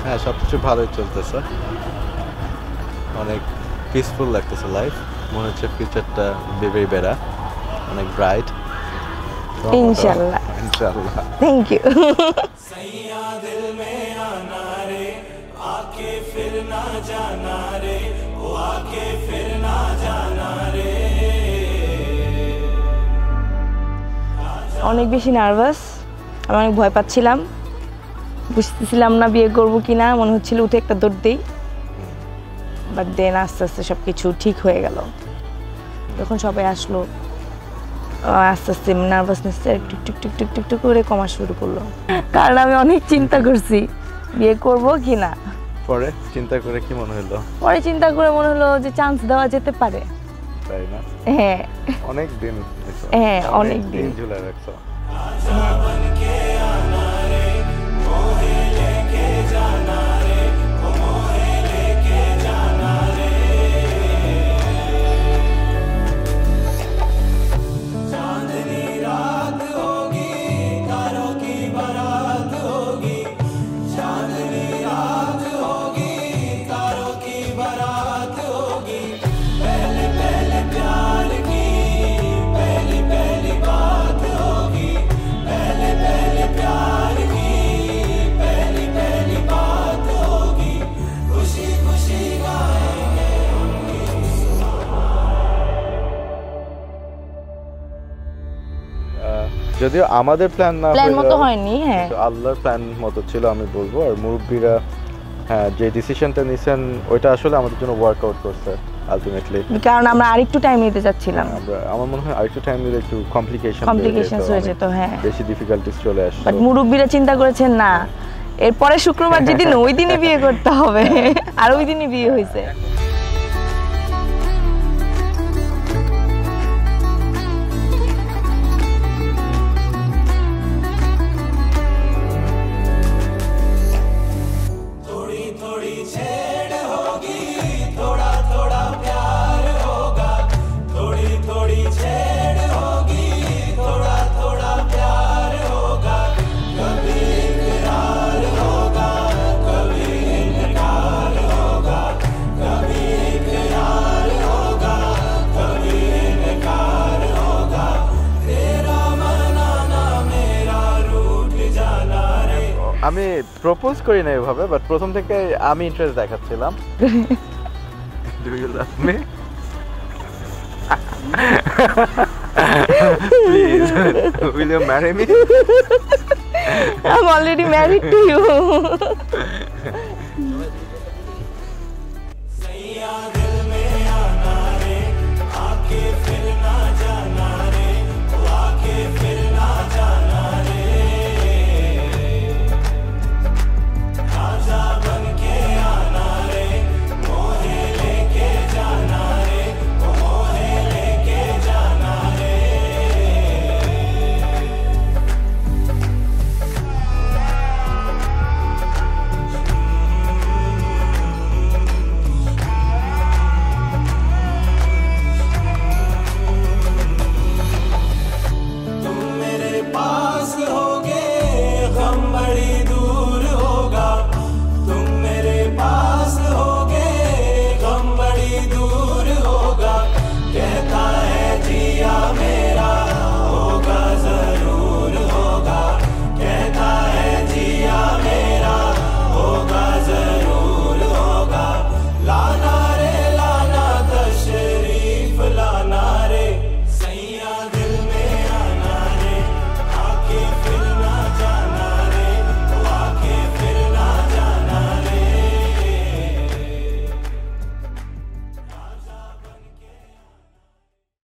হ্যাঁ, সবকিছু ভালোই চলতেছে। অনেক পিসফুল লাগতেছে লাইফ। মনে হচ্ছে ফিউচারটা ভেরি বেটার, অনেক ব্রাইট। ইনশাআল্লাহ। ইনশাআল্লাহ। Thank you. सैया दिल में आना रे, आके फिर ना जाना रे, वो आके फिर ना जाना रे। অনেক বেশি নার্ভাস, আমি অনেক ভয় পাচ্ছিলাম, বুঝতেছিলাম না বিয়ে করব কিনা, মনে হচ্ছিল উঠে একটা দৌড় দেই, বাট দেন আস্তে আস্তে সব কিছু ঠিক হয়ে গেল। যখন সবাই আসলো আস্তে আস্তে নার্ভাসনেসটা একটু টুক টুক টুক টুক টুক করে কমা শুরু করলো, কারণ আমি অনেক চিন্তা করছি বিয়ে করব কিনা। পরে চিন্তা করে কি মনে হলো? পরে চিন্তা করে মনে হলো যে চান্স দেওয়া যেতে পারে। তাই না? হ্যাঁ অনেক দিন। হ্যাঁ, অনেক দিন ঝুলে রাখছো। যদিও আমাদের প্ল্যান না প্ল্যান মতো হয়নি, হ্যাঁ আল্লাহর প্ল্যান মতো ছিল আমি বলবো। আর মুরব্বীরা হ্যাঁ যে ডিসিশনটা নিছেন ওইটা আসলে আমাদের জন্য ওয়ার্কআউট করছে আলটিমেটলি, কারণ আমরা আরেকটু টাইম নিতে চাচ্ছিলাম। আমার মনে হয় আরেকটু টাইম নিলে একটু কমপ্লিকেশনস হয়ে যেত, হ্যাঁ বেশি ডিফিকাল্টিস চলে আসছে। বাট মুরব্বীরা চিন্তা করেছেন না, এরপরে শুক্রবার যেদিন ওই দিনই বিয়ে করতে হবে, আর ওই দিনই বিয়ে হয়েছে। আমি প্রপোজ করি না এভাবে, বাট প্রথম থেকে আমি ইন্টারেস্ট দেখাচ্ছিলাম। Do you love me? Please, will you marry me? I'm already married to you.